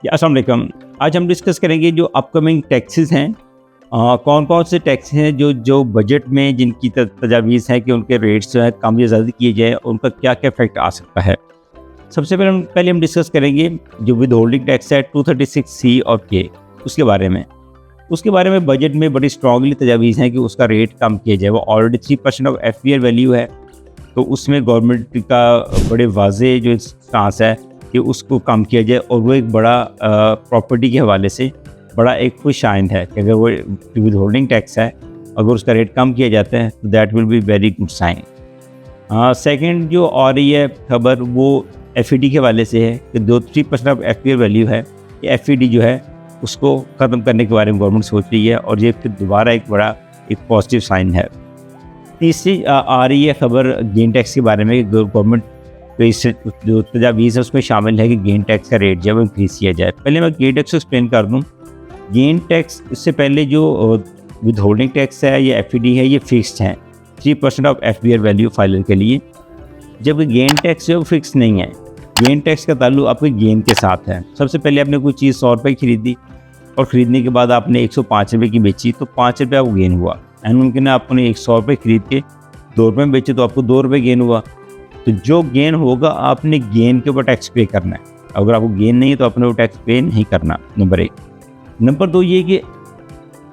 अस्सलाम वालेकुम। आज हम डिस्कस करेंगे जो अपकमिंग टैक्सेस हैं, कौन कौन से टैक्स हैं जो जो बजट में जिनकी तजावीज़ है कि उनके रेट्स जो है कम या ज़्यादा किए जाए, उनका क्या क्या इफेक्ट आ सकता है। सबसे पहले हम डिस्कस करेंगे जो विद होल्डिंग टैक्स है 236C और के, उसके बारे में बजट में बड़ी स्ट्रांगली तजावीज़ हैं कि उसका रेट कम किया जाए। वो ऑलरेडी 3% ऑफ FBR वैल्यू है, तो उसमें गवर्नमेंट का बड़े वाज़े जो स्टांस है कि उसको कम किया जाए, और वो एक बड़ा प्रॉपर्टी के हवाले से बड़ा एक खुश आइंद है कि अगर वो विद होल्डिंग टैक्स है, अगर उसका रेट कम किया जाता है तो that will be very good sign. Second जो आ रही है खबर वो FED के हवाले से है कि 3% ऑफ FBR वैल्यू है कि FED जो है उसको ख़त्म करने के बारे में गवर्नमेंट सोच रही है, और ये फिर दोबारा एक बड़ा एक पॉजिटिव साइन है। तीसरी आ रही है खबर गेन टैक्स के बारे में। गवर्नमेंट जो तजावीज़ है उसमें शामिल है कि गेन टैक्स का रेट जो है वो इंक्रीज़ किया जाए। पहले मैं गेन टैक्स को एक्सप्लेन कर दूँ। गेन टैक्स इससे पहले जो विद होल्डिंग टैक्स है या FED है, ये फिक्स्ड है 3% ऑफ FBR वैल्यू फाइलर के लिए, जबकि गेन टैक्स जो फिक्स नहीं है। गेन टैक्स का ताल्लुक आपके गेन के साथ है। सबसे पहले आपने कोई चीज़ 100 रुपये की खरीदी, और ख़रीदने के बाद आपने 105 रुपये की बेची, तो 5 रुपये आपको गेन हुआ। एंड मुमकिन है आपने 100 रुपये खरीद के 2 रुपये में बेचे, तो आपको 2 रुपये गेन हुआ। तो जो गेन होगा आपने गेन के ऊपर टैक्स पे करना है। अगर आपको गेन नहीं है तो आपने वो टैक्स पे नहीं करना, नंबर 1। नंबर 2 ये कि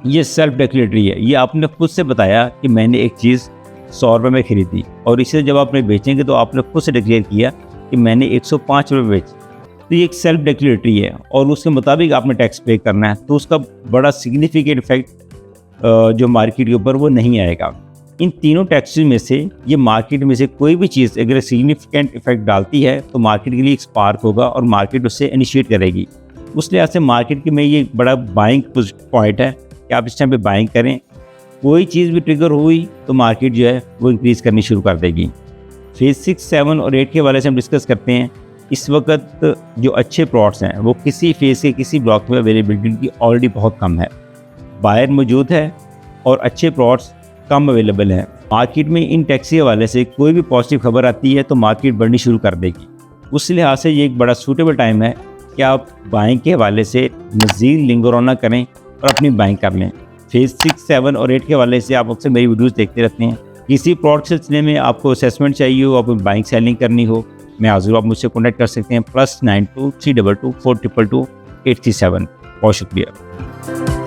ये सेल्फ डिक्लेरेटरी है। ये आपने खुद से बताया कि मैंने एक चीज़ 100 रुपये में खरीदी, और इसे जब आपने बेचेंगे तो आपने खुद से डिक्लेयर किया कि मैंने 105 रुपये बेची। तो ये एक सेल्फ डिक्लेरेटरी है, और उसके मुताबिक आपने टैक्स पे करना है। तो उसका बड़ा सिग्निफिकेंट इफेक्ट जो मार्केट के ऊपर वो नहीं आएगा। इन तीनों टैक्सेस में से ये मार्केट में से कोई भी चीज़ अगर सिग्निफिकेंट इफेक्ट डालती है तो मार्केट के लिए एक स्पार्क होगा, और मार्केट उससे इनिशिएट करेगी। उस लिहाज से मार्केट के में ये बड़ा बाइंग पॉइंट है कि आप इस टाइम पे बाइंग करें। कोई चीज़ भी ट्रिगर हुई तो मार्केट जो है वो इंक्रीज़ करनी शुरू कर देगी। फेज 6, 7 और 8 के हवाले से हम डिस्कस करते हैं। इस वक्त जो अच्छे प्लॉट्स हैं वो किसी फेज़ के किसी ब्लॉक में अवेलेबिलिटी उनकी ऑलरेडी बहुत कम है, बायर मौजूद है और अच्छे प्लॉट्स कम अवेलेबल हैं। मार्केट में इन टैक्स के हवाले से कोई भी पॉजिटिव खबर आती है तो मार्केट बढ़नी शुरू कर देगी। उस लिहाज से ये एक बड़ा सूटेबल टाइम है कि आप बाइंग के हवाले से मज़ीद लिंगर ऑन ना करें और अपनी बाइंग कर लें। फेज़ 6, 7 और 8 के हवाले से आप अक्सर मेरी वीडियोज़ देखते रहते हैं। किसी प्लॉट के सिलसिले में आपको असेसमेंट चाहिए हो, आपको बाइंग सेलिंग करनी हो, मैं हाज़िर आप मुझसे कॉन्टैक्ट कर सकते हैं। +92 322 422 837। बहुत शुक्रिया।